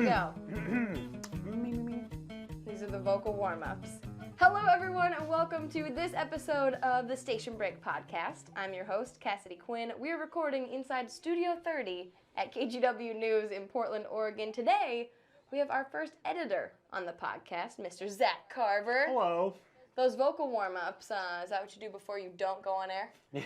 go. These are the vocal warm-ups. Hello, everyone, and welcome to this episode of the Station Break Podcast. I'm your host, Cassidy Quinn. We're recording inside Studio 30 at KGW News in Portland, Oregon. Today, we have our first editor on the podcast, Mr. Zach Carver. Hello. Those vocal warm-ups, is that what you do before you don't go on air? Yeah,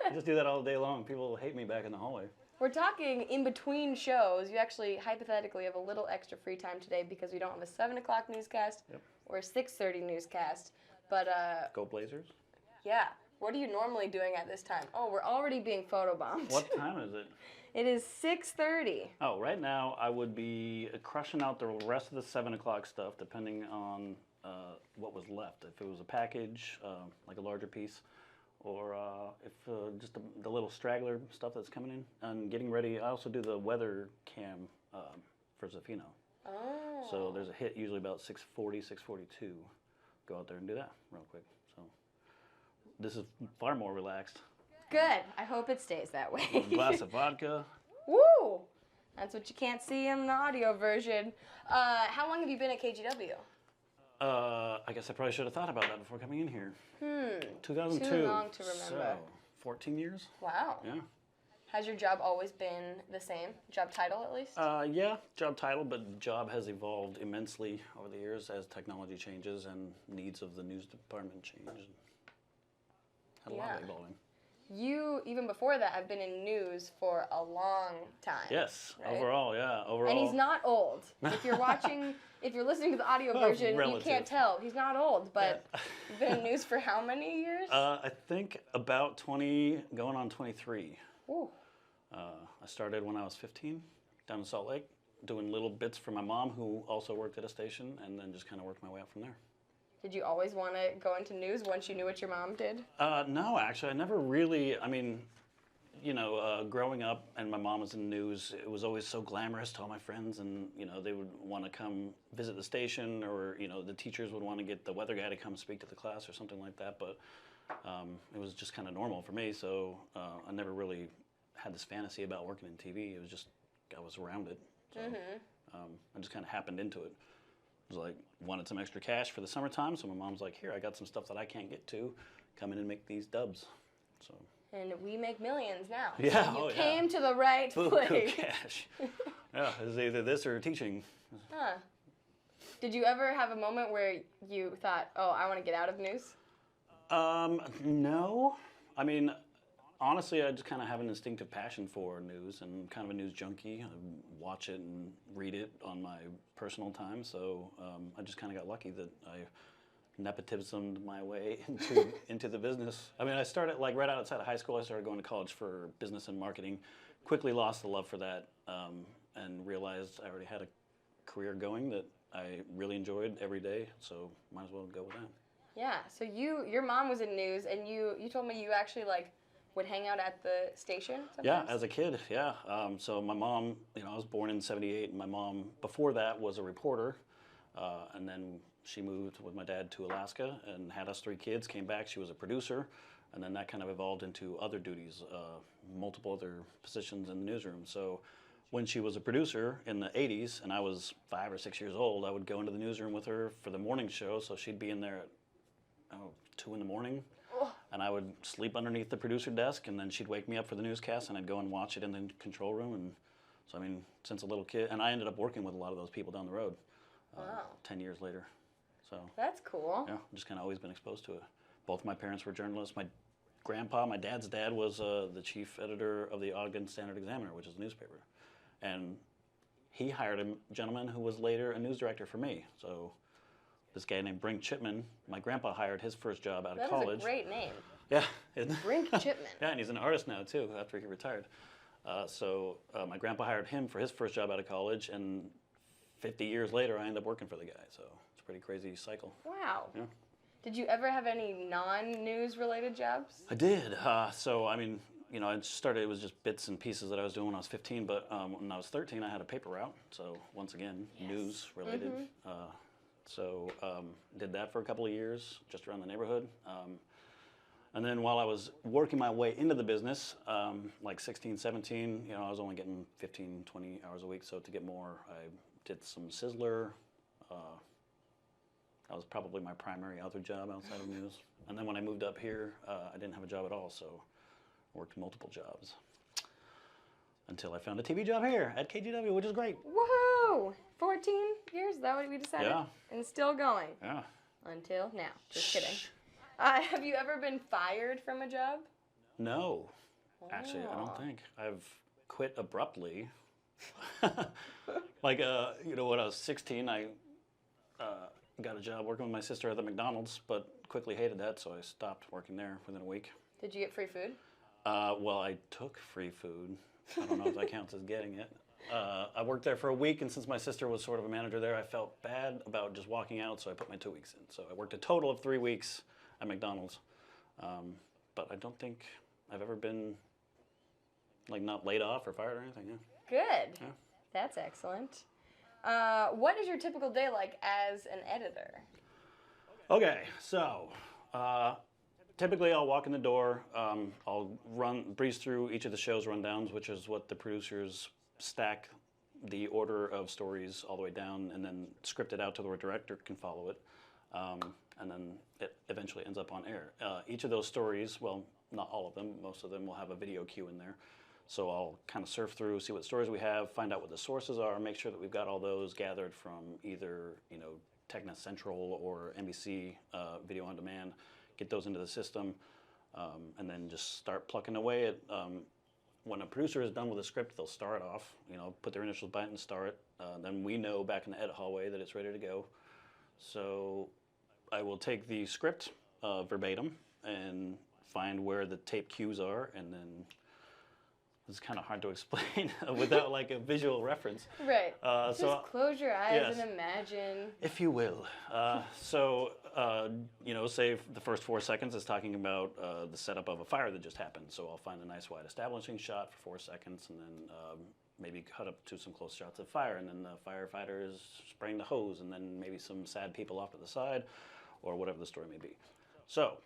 I just do that all day long. People hate me back in the hallway. We're talking in between shows. You actually, hypothetically, have a little extra free time today because we don't have a 7 o'clock newscast or a 6:30 newscast. But, Go Blazers. Yeah. What are you normally doing at this time? Oh, we're already being photobombed. What time is it? It is 6:30. Oh, right now I would be crushing out the rest of the 7 o'clock stuff depending on what was left. If it was a package, like a larger piece, or if just the little straggler stuff that's coming in. And getting ready, I also do the weather cam for Zafino. Oh. So there's a hit usually about 6:40, 6:42. Go out there and do that real quick. So this is far more relaxed. Good. I hope it stays that way. A glass of vodka. Woo! That's what you can't see in the audio version. How long have you been at KGW? I guess I probably should have thought about that before coming in here. 2002. Too long to remember. So, 14 years? Wow. Yeah. Has your job always been the same? Job title, at least? Yeah, job title, but job has evolved immensely over the years as technology changes and needs of the news department change. Had a lot of evolving. You, even before that, have been in news for a long time. Yes, right? overall. And he's not old. If you're watching, if you're listening to the audio version, you can't tell. He's not old, but you've been in news for how many years? I think about 20, going on 23. Ooh. I started when I was 15 down in Salt Lake, doing little bits for my mom, who also worked at a station, and then just kind of worked my way up from there. Did you always want to go into news once you knew what your mom did? No, actually, I never really, growing up and my mom was in the news, it was always so glamorous to all my friends, and, they would want to come visit the station, or, the teachers would want to get the weather guy to come speak to the class or something like that, but it was just kind of normal for me, so I never really had this fantasy about working in TV. It was just, I was around it, so I just kind of happened into it. It was like, wanted some extra cash for the summertime, so my mom's like, here, I got some stuff that I can't get to. Come in and make these dubs. So. And we make millions now. Yeah, so you came to the right place. Cash. Yeah, it's either this or teaching. Huh. Did you ever have a moment where you thought, oh, I want to get out of news? No. I mean, honestly, I just kind of have an instinctive passion for news, and kind of a news junkie. I watch it and read it on my personal time, so I just kind of got lucky that I nepotismed my way into the business. I mean, I started like right outside of high school. I started going to college for business and marketing. Quickly lost the love for that, and realized I already had a career going that I really enjoyed every day, so might as well go with that. Yeah, so your mom was in news, and you told me you actually would hang out at the station sometimes? Yeah, as a kid, yeah. So my mom, I was born in '78, and my mom, before that, was a reporter. And then she moved with my dad to Alaska and had us 3 kids, came back, she was a producer, and then that kind of evolved into other duties, multiple other positions in the newsroom. So when she was a producer in the 80s, and I was 5 or 6 years old, I would go into the newsroom with her for the morning show, so she'd be in there at 2 in the morning. And I would sleep underneath the producer desk, and then she'd wake me up for the newscast, and I'd go and watch it in the control room. And so, I mean, since a little kid, and I ended up working with a lot of those people down the road 10 years later. So that's cool. Yeah, just kind of always been exposed to it. Both my parents were journalists. My grandpa, my dad's dad, was the chief editor of the Ogden Standard-Examiner, which is a newspaper. And he hired a gentleman who was later a news director for me. So this guy named Brink Chipman, my grandpa hired his first job out of college. That is a great name. Yeah. Brink Chipman. Yeah, and he's an artist now, too, after he retired. So my grandpa hired him for his first job out of college, and 50 years later, I ended up working for the guy. So it's a pretty crazy cycle. Wow. Yeah. Did you ever have any non-news related jobs? I did. So, I mean, I started, it was just bits and pieces that I was doing when I was 15, but when I was 13, I had a paper route. So, once again, news related. So, did that for a couple of years, just around the neighborhood. And then while I was working my way into the business, like 16, 17, I was only getting 15, 20 hours a week. So to get more, I did some Sizzler. That was probably my primary other job outside of news. And then when I moved up here, I didn't have a job at all, so I worked multiple jobs. Until I found a TV job here at KGW, which is great. Woohoo! 14 years, is that what we decided? Yeah. And still going. Yeah. Until now. Just kidding. Have you ever been fired from a job? No. Actually, I don't think. I've quit abruptly. Like, when I was 16, I got a job working with my sister at the McDonald's, but quickly hated that, so I stopped working there within a week. Did you get free food? Well, I took free food. I don't know if that counts as getting it. I worked there for a week, and since my sister was sort of a manager there, I felt bad about just walking out, so I put my 2 weeks in. So I worked a total of 3 weeks at McDonald's. But I don't think I've ever been, like, not laid off or fired or anything. Yeah. Good. Yeah. That's excellent. What is your typical day like as an editor? Okay, so typically I'll walk in the door, I'll breeze through each of the show's rundowns, which is what the producers stack the order of stories all the way down and then script it out to where the director can follow it. And then it eventually ends up on air. Each of those stories, well, not all of them, most of them will have a video cue in there. So I'll kind of surf through, see what stories we have, find out what the sources are, make sure that we've got all those gathered from either, TechNet Central or NBC Video on Demand, get those into the system, and then just start plucking away at, when a producer is done with a script, they'll start off, put their initials by it and start. Then we know back in the edit hallway that it's ready to go. So I will take the script verbatim and find where the tape cues are, and then it's kind of hard to explain without like a visual reference. Right. Just so close your eyes yes, and imagine. if you will. Say the first 4 seconds is talking about the setup of a fire that just happened. So I'll find a nice wide establishing shot for 4 seconds, and then maybe cut up to some close shots of fire, and then the firefighter is spraying the hose, and then maybe some sad people off to the side, or whatever the story may be. So.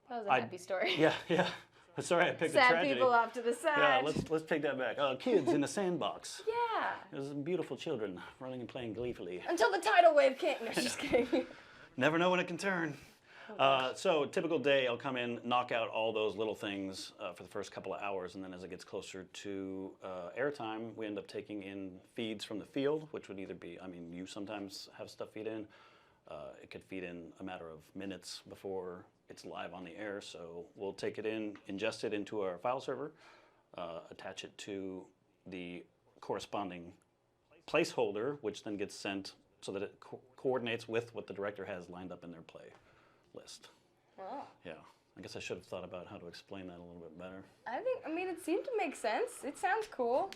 That was a happy story. Yeah. Sorry, I picked a sad tragedy. people off to the side. Yeah, let's take that back. Kids in a sandbox. Yeah. There's some beautiful children running and playing gleefully. Until the tidal wave came. No, just kidding. Never know when it can turn. So typical day, I'll come in, knock out all those little things for the first couple of hours, and then as it gets closer to airtime, we end up taking in feeds from the field, which would either be, you sometimes have stuff feed in. It could feed in a matter of minutes before it's live on the air, so we'll take it in, ingest it into our file server, attach it to the corresponding placeholder, which then gets sent so that it coordinates with what the director has lined up in their play list. Oh. Yeah, I guess I should have thought about how to explain that a little bit better. It seemed to make sense. It sounds cool.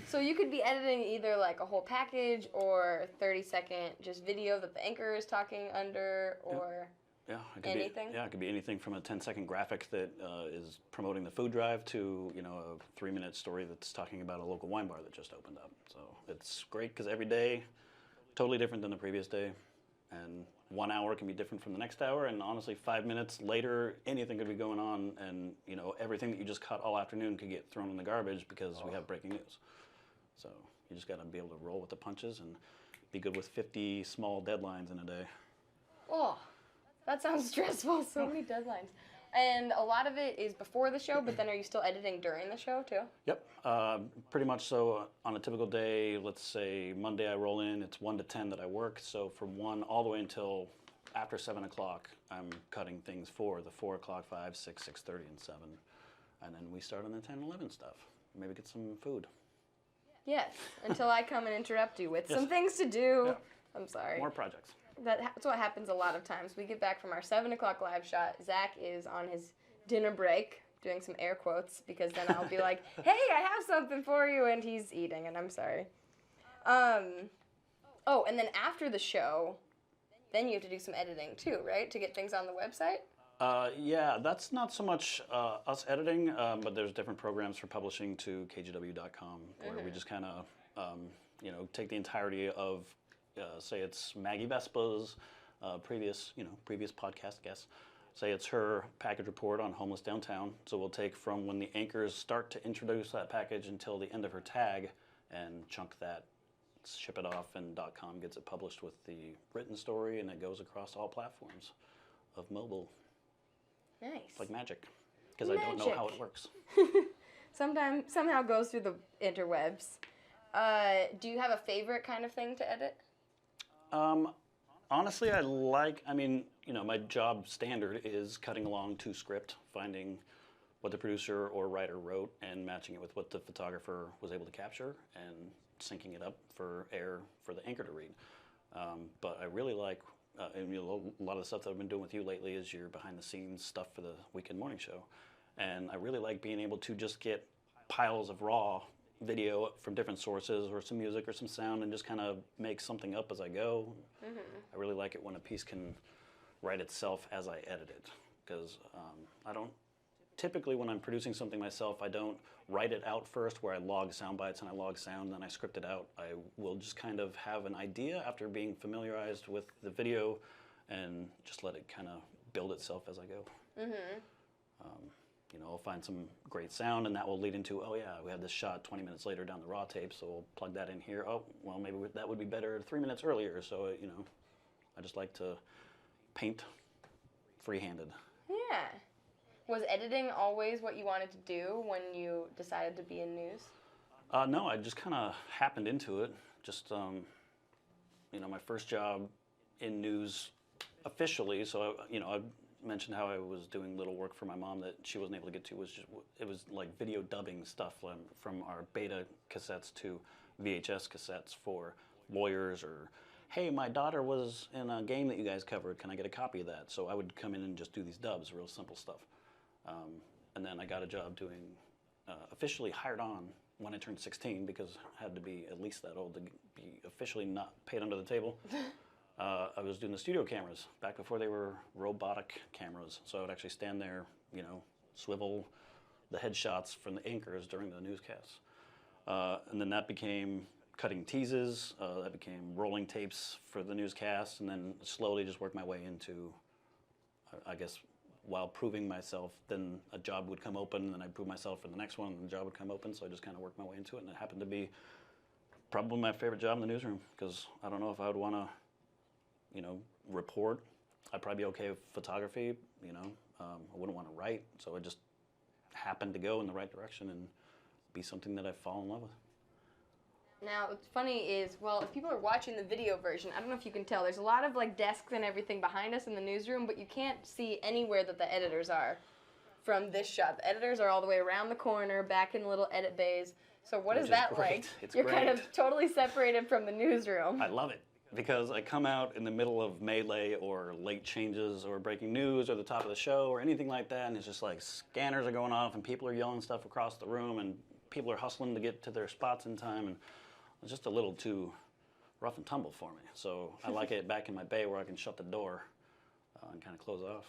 So you could be editing either like a whole package or 30-second just video that the anchor is talking under, or yeah, anything? It could be anything from a 10-second graphic that is promoting the food drive to, a 3-minute story that's talking about a local wine bar that just opened up. So it's great because every day, totally different than the previous day. And 1 hour can be different from the next hour, and honestly, 5 minutes later, anything could be going on, and everything that you just caught all afternoon could get thrown in the garbage because we have breaking news. So you just got to be able to roll with the punches and be good with 50 small deadlines in a day. Oh, that sounds stressful. So many deadlines. And a lot of it is before the show, but then are you still editing during the show too? Yep, pretty much so. On a typical day, let's say Monday I roll in, it's 1 to 10 that I work. So from 1 all the way until after 7 o'clock, I'm cutting things for the 4 o'clock, 5, 6, 6:30, and 7. And then we start on the 10, 11 stuff. Maybe get some food. Yes, until I come and interrupt you with Yes. some things to do. Yeah. I'm sorry. More projects. That's what happens a lot of times. We get back from our 7 o'clock live shot. Zach is on his dinner break, doing some air quotes, because then I'll be like, hey, I have something for you, and he's eating, and I'm sorry. And then after the show, then you have to do some editing too, right, to get things on the website? Yeah, that's not so much us editing, but there's different programs for publishing to kgw.com where we just kind of, take the entirety of, say it's Maggie Vespa's previous podcast guest, say it's her package report on homeless downtown. So we'll take from when the anchors start to introduce that package until the end of her tag and chunk that, ship it off, and .com gets it published with the written story, and it goes across all platforms of mobile. Nice. It's like magic, because I don't know how it works. Somehow goes through the interwebs. Do you have a favorite kind of thing to edit? Honestly, my job standard is cutting along to script, finding what the producer or writer wrote and matching it with what the photographer was able to capture and syncing it up for air for the anchor to read. But I really like, a lot of the stuff that I've been doing with you lately is your behind the scenes stuff for the weekend morning show. And I really like being able to just get piles of raw video from different sources or some music or some sound and just kind of make something up as I go. Mm-hmm. I really like it when a piece can write itself as I edit it, because typically when I'm producing something myself, I don't write it out first where I log sound bites and I log sound, then I script it out. I will just kind of have an idea after being familiarized with the video and just let it kind of build itself as I go. Mm-hmm. I'll find some great sound, and that will lead into, oh yeah, we had this shot 20 minutes later down the raw tape, so we'll plug that in here. Oh, well, maybe that would be better 3 minutes earlier. So, I just like to paint free-handed. Yeah. Was editing always what you wanted to do when you decided to be in news? No, I just kind of happened into it. Just, my first job in news officially, so, I mentioned how I was doing little work for my mom that she wasn't able to get to. It was like video dubbing stuff from our beta cassettes to VHS cassettes for lawyers, or hey, my daughter was in a game that you guys covered, can I get a copy of that? So I would come in and just do these dubs, real simple stuff. And then I got a job doing, officially hired on when I turned 16, because I had to be at least that old to be officially not paid under the table. I was doing the studio cameras back before they were robotic cameras. So I would actually stand there, swivel the headshots from the anchors during the newscasts. And then that became cutting teases, that became rolling tapes for the newscasts, and then slowly just worked my way into, I guess, while proving myself, then a job would come open, and then I'd prove myself for the next one, and the job would come open, so I just kind of worked my way into it, and it happened to be probably my favorite job in the newsroom, because I don't know if I would want to, report. I'd probably be okay with photography, I wouldn't want to write, so it just happened to go in the right direction and be something that I fall in love with. Now, what's funny is, well, if people are watching the video version, I don't know if you can tell, there's a lot of desks and everything behind us in the newsroom, but you can't see anywhere that the editors are from this shot. The editors are all the way around the corner, back in little edit bays. So what is that like? You're kind of totally separated from the newsroom. I love it, because I come out in the middle of melee or late changes or breaking news or the top of the show or anything like that, and it's just like scanners are going off and people are yelling stuff across the room and people are hustling to get to their spots in time, and it's just a little too rough and tumble for me. So I like it back in my bay where I can shut the door and kind of close off.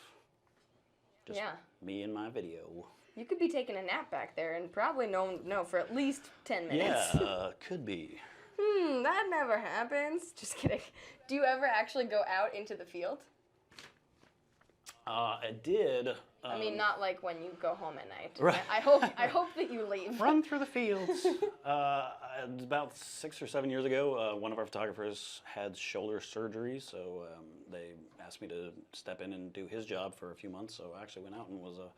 Just me and my video. You could be taking a nap back there and probably no for at least 10 minutes. Yeah, could be. That never happens. Just kidding. Do you ever actually go out into the field? I did. I mean, not like when you go home at night. Right. I hope that you leave. Run through the fields. About 6 or 7 years ago, one of our photographers had shoulder surgery, so they asked me to step in and do his job for a few months. So I actually went out and was a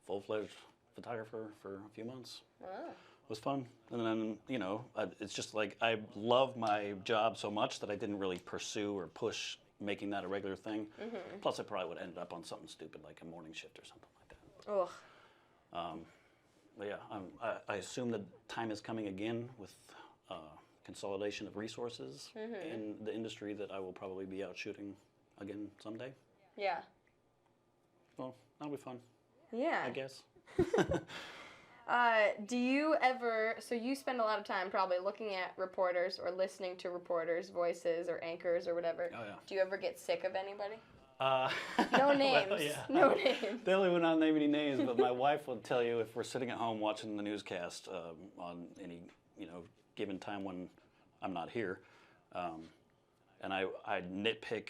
full-fledged photographer for a few months. Oh. It was fun. And then, it's just like I love my job so much that I didn't really pursue or push making that a regular thing. Mm-hmm. Plus, I probably would end up on something stupid like a morning shift or something like that. Ugh. But yeah, I assume the time is coming again with consolidation of resources in the industry that I will probably be out shooting again someday. Yeah. Well, that'll be fun. Yeah. I guess. Do you ever, so you spend a lot of time probably looking at reporters or listening to reporters' voices or anchors or whatever. Oh, yeah. Do you ever get sick of anybody? No names. Well, yeah. No names. Definitely would not name any names, but my wife will tell you if we're sitting at home watching the newscast on any given time when I'm not here, and I nitpick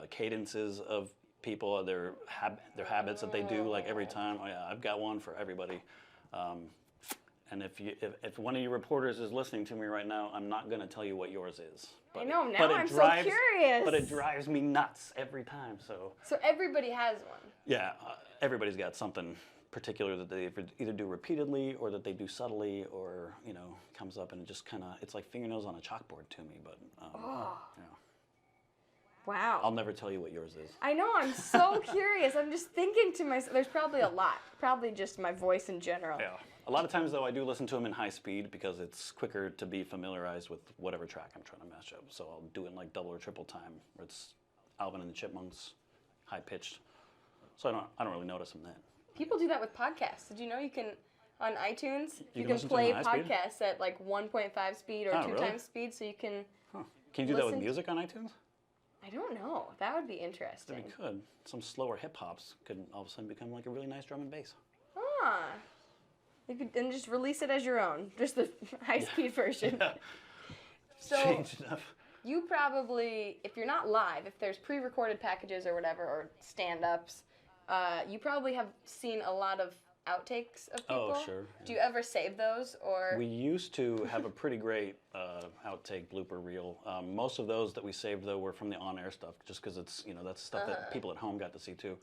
cadences of people, their habits that they do, like every time. Oh yeah, I've got one for everybody. And if one of your reporters is listening to me right now, I'm not going to tell you what yours is. But, I know, now I'm so curious. But it drives me nuts every time. So everybody has one. Yeah, everybody's got something particular that they either do repeatedly or that they do subtly, or comes up and it just kind of, it's like fingernails on a chalkboard to me. But Wow. I'll never tell you what yours is. I know, I'm so curious. I'm just thinking to myself, there's probably a lot. Probably just my voice in general. Yeah. A lot of times, though, I do listen to them in high speed because it's quicker to be familiarized with whatever track I'm trying to match up. So I'll do it in like double or triple time, where it's Alvin and the Chipmunks, high pitched. So I don't really notice them then. People do that with podcasts. Did you know you can, on iTunes, you can listen play to them at high podcasts at like 1.5 speed or 2 times speed, so you can. Huh. Can you do that with music on iTunes? I don't know. That would be interesting. You could. Some slower hip hops could all of a sudden become like a really nice drum and bass. Ah. You could then just release it as your own, just the high-speed version. Yeah. So change it up. You probably, if you're not live, if there's pre-recorded packages or whatever, or stand-ups, you probably have seen a lot of outtakes of people. Oh, sure. Yeah. Do you ever save those, or? We used to have a pretty great outtake blooper reel. Most of those that we saved, though, were from the on-air stuff, just because it's, that's stuff that people at home got to see, too.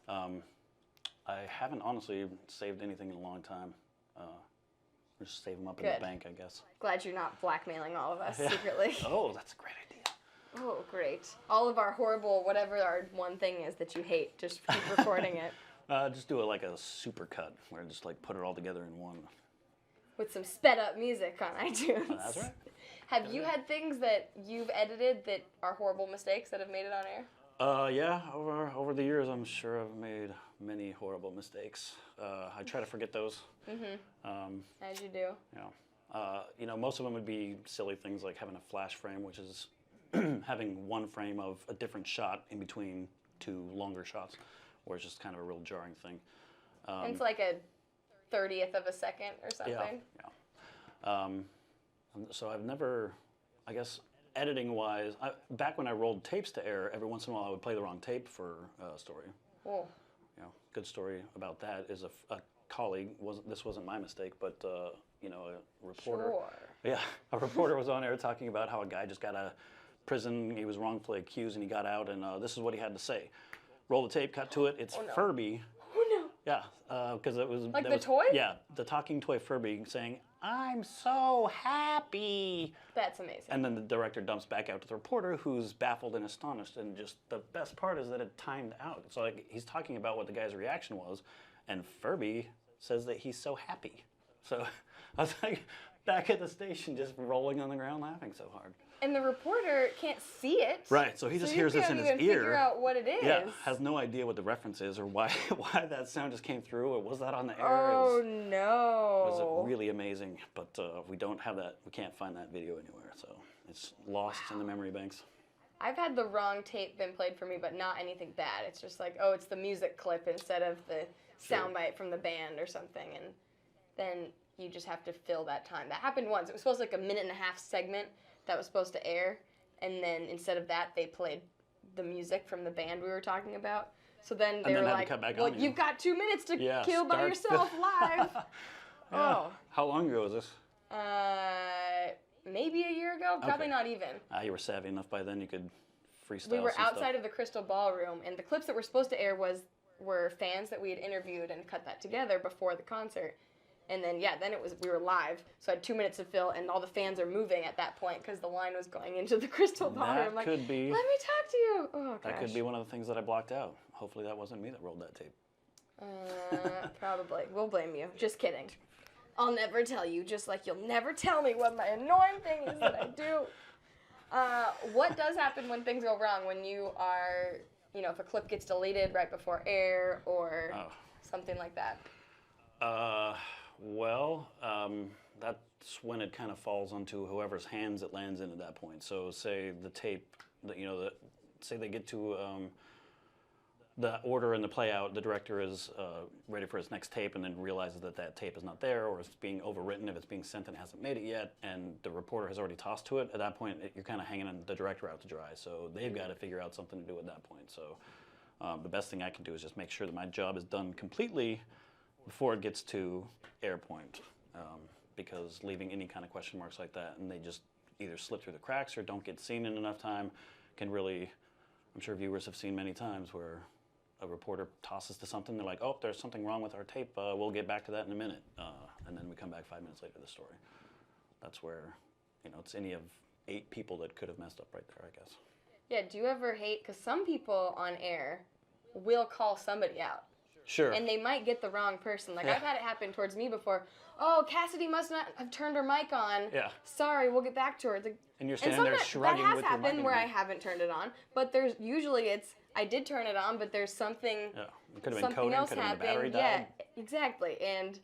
I haven't honestly saved anything in a long time. Just save them up in the bank, I guess. Glad you're not blackmailing all of us secretly. Oh, that's a great idea. Oh, great. All of our horrible, whatever our one thing is that you hate, just keep recording it. Just do it like a super cut, where just like put it all together in one. With some sped up music on iTunes. Oh, that's right. Have you had things that you've edited that are horrible mistakes that have made it on air? Yeah, over the years, I'm sure I've made many horrible mistakes. I try to forget those. Mm-hmm. As you do. Yeah. Most of them would be silly things like having a flash frame, which is having one frame of a different shot in between 2 longer shots, or it's just kind of a real jarring thing. It's like a 30th of a second or something. Yeah. So I've never, I guess, editing-wise, back when I rolled tapes to air, every once in a while I would play the wrong tape for a story. Oh. Good story about that is a colleague, this wasn't my mistake, but a reporter. Sure. Yeah, a reporter was on air talking about how a guy just got out of prison, he was wrongfully accused, and he got out, and this is what he had to say. Roll the tape, cut to it, it's Furby. Oh no. Yeah, because it was... Like the toy? Yeah, the talking toy Furby saying, "I'm so happy." That's amazing. And then the director dumps back out to the reporter, who's baffled and astonished. And just the best part is that it timed out. So like he's talking about what the guy's reaction was, and Furby says that he's so happy. So I was like back at the station, just rolling on the ground, laughing so hard. And the reporter can't see it. Right, so he just hears this in his ear. Figure out what it is. Yeah, has no idea what the reference is or why that sound just came through, or was that on the air? Oh no! It was really amazing, but we don't have that. We can't find that video anywhere, so it's lost in the memory banks. I've had the wrong tape been played for me, but not anything bad. It's just like, oh, it's the music clip instead of the soundbite from the band or something, and then you just have to fill that time. That happened once. It was supposed to be like a 1.5 minute segment that was supposed to air, and then instead of that, they played the music from the band we were talking about. So then they were like, well, you've got 2 minutes to kill by yourself live. Oh. How long ago was this? Maybe a year ago. Probably not even. You were savvy enough by then you could freestyle. We were outside of the Crystal Ballroom, and the clips that were supposed to air were fans that we had interviewed and cut that together before the concert. And then, then we were live, so I had 2 minutes to fill, and all the fans are moving at that point because the line was going into the Crystal Ballroom. That could be. Let me talk to you. Oh, gosh. That could be one of the things that I blocked out. Hopefully that wasn't me that rolled that tape. Probably. We'll blame you. Just kidding. I'll never tell you, just like you'll never tell me what my annoying thing is that I do. What does happen when things go wrong? When you are, if a clip gets deleted right before air or something like that? Well, that's when it kind of falls onto whoever's hands it lands in at that point. So say the tape, say they get to the order and the play out, the director is ready for his next tape and then realizes that tape is not there or it's being overwritten if it's being sent and hasn't made it yet, and the reporter has already tossed to it. At that point, you're kind of hanging the director out to dry. So they've got to figure out something to do at that point. So The best thing I can do is just make sure that my job is done completely before it gets to air point, because leaving any kind of question marks like that and they just either slip through the cracks or don't get seen in enough time can really, I'm sure viewers have seen many times where a reporter tosses to something, they're like, oh, there's something wrong with our tape, we'll get back to that in a minute, and then we come back 5 minutes later to the story. That's where, it's any of 8 people that could have messed up right there, I guess. Yeah, do you ever hate, because some people on air will call somebody out. Sure. And they might get the wrong person. Like, Yeah. I've had it happen towards me before. Oh, Cassidy must not have turned her mic on. Yeah. Sorry, we'll get back to her. It's like, And you're standing there shrugging that has with your mic happened in where your I hand. haven't turned it on, but there's usually I did turn it on, but there's something Yeah, it could have been something coding, else could have been the happened. battery died. Yeah, exactly. And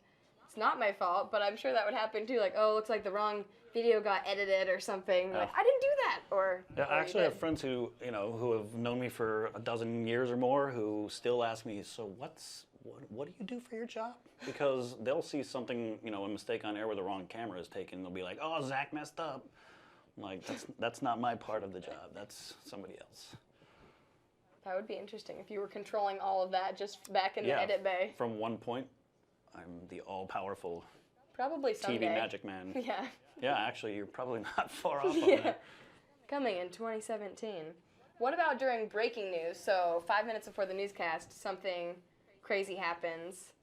it's not my fault, but I'm sure that would happen too. Like, oh, looks like the wrong video got edited or something. Yeah. Like, I didn't do that. Or Yeah, or I you actually have did. friends who, who have known me for a dozen years or more who still ask me, so what do you do for your job? Because they'll see something, a mistake on air where the wrong camera is taken. They'll be like, oh, Zach messed up. I'm like, that's not my part of the job. That's somebody else. That would be interesting if you were controlling all of that just back in the edit bay. From one point, I'm the all-powerful Probably someday. TV magic man. Yeah. Yeah, actually, you're probably not far off on Yeah. that. Coming in 2017. What about during breaking news? So 5 minutes before the newscast, something crazy happens,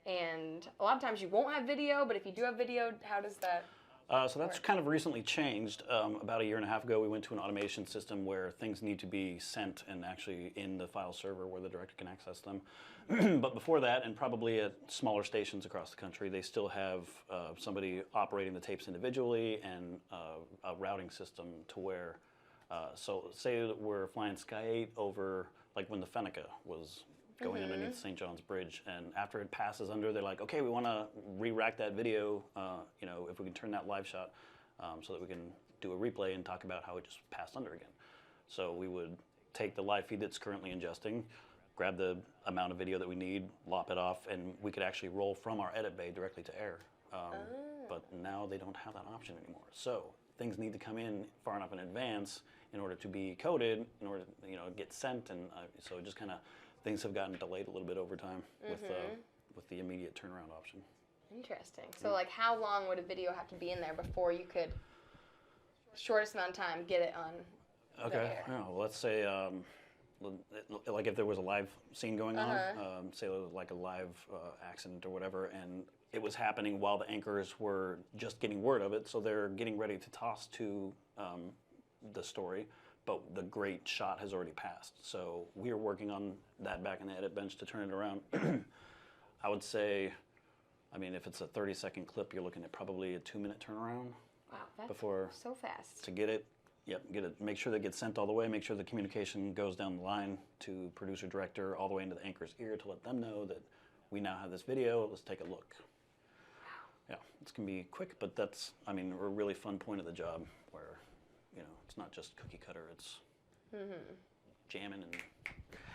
and a lot of times you won't have video, but if you do have video, how does that So that's kind of recently changed. About a year and a half ago, we went to an automation system where things need to be sent and actually in the file server where the director can access them. But before that, and probably at smaller stations across the country, they still have somebody operating the tapes individually and a routing system to where, so say that we're flying Sky 8 over, like when the Fenneca was going underneath St. John's Bridge, and after it passes under, they're like, okay, we want to re-rack that video, if we can turn that live shot so that we can do a replay and talk about how it just passed under again. So we would take the live feed that's currently ingesting, grab the amount of video that we need, lop it off, and we could actually roll from our edit bay directly to air. But now they don't have that option anymore. So things need to come in far enough in advance in order to be coded, in order to get sent, and so it just kind of, things have gotten delayed a little bit over time with the immediate turnaround option. Interesting. So, like, how long would a video have to be in there before you could, shortest amount of time, get it on the air? Well, let's say, like if there was a live scene going on, say it was like a live accident or whatever, and it was happening while the anchors were just getting word of it, so they're getting ready to toss to the story, but the great shot has already passed. So we are working on that back in the edit bench to turn it around. I would say, if it's a 30-second clip, you're looking at probably a 2-minute turnaround. Wow, that's before so fast. to get it. Make sure that it gets sent all the way. Make sure the communication goes down the line to producer director, all the way into the anchor's ear to let them know that we now have this video. Let's take a look. Wow. Yeah, it's gonna be quick, but that's a really fun point of the job where it's not just cookie cutter. It's jamming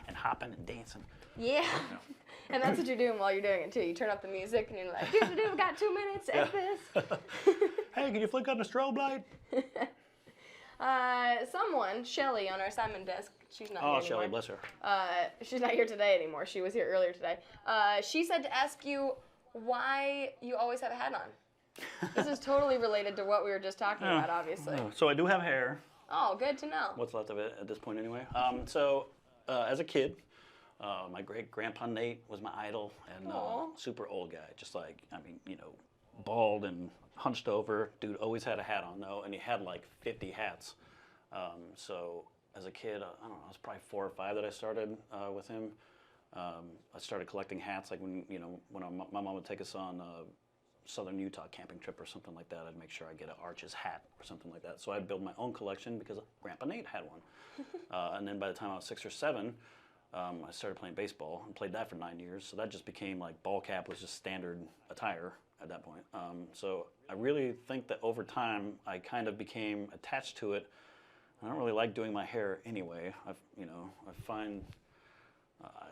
and hopping and dancing. Yeah. And that's what you're doing while you're doing it too. You turn up the music and you're like, we got 2 minutes, edit this. Hey, can you flick on the strobe light? Someone, Shelly, on our assignment desk, she's not here anymore. Oh, Shelly, bless her. She's not here today anymore. She was here earlier today. She said to ask you why you always have a hat on. This is totally related to what we were just talking about, obviously. So I do have hair. Oh, good to know. What's left of it at this point anyway. As a kid, my great-grandpa Nate was my idol, and super old guy, just like, bald and hunched over. Dude always had a hat on though, and he had like 50 hats. So as a kid, I don't know, I was probably 4 or 5 that I started with him. I started collecting hats, like when my mom would take us on Southern Utah camping trip or something like that. I'd make sure I get an Arches hat or something like that. So I'd build my own collection because Grandpa Nate had one. And then by the time I was 6 or 7, I started playing baseball and played that for 9 years. So that just became like ball cap was just standard attire at that point. So I really think that over time I kind of became attached to it. I don't really like doing my hair anyway. I find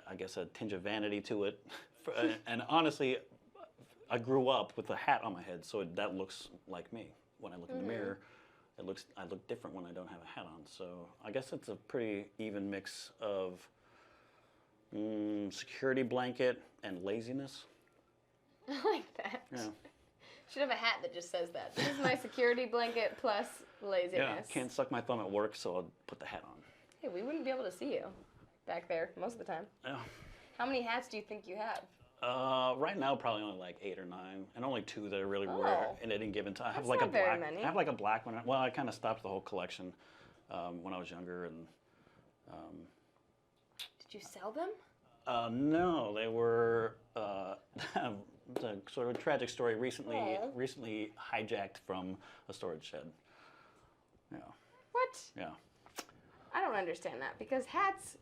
I guess a tinge of vanity to it. And honestly, I grew up with a hat on my head, so that looks like me. When I look in the mirror, I look different when I don't have a hat on. So I guess it's a pretty even mix of Security blanket and laziness. I like that. Yeah. Should have a hat that just says that. This is my security blanket plus laziness. Yeah, can't suck my thumb at work, so I'll put the hat on. Hey, we wouldn't be able to see you back there most of the time. Yeah. How many hats do you think you have? Right now, probably only like 8 or 9, and only 2 that are really rare in any given time. I have That's like not a black. very many. I have like a black one. Well, I kind of stopped the whole collection when I was younger, and. Did you sell them? No, they were it's a sort of tragic story. Recently hijacked from a storage shed. Yeah. What? Yeah. I don't understand that because hats,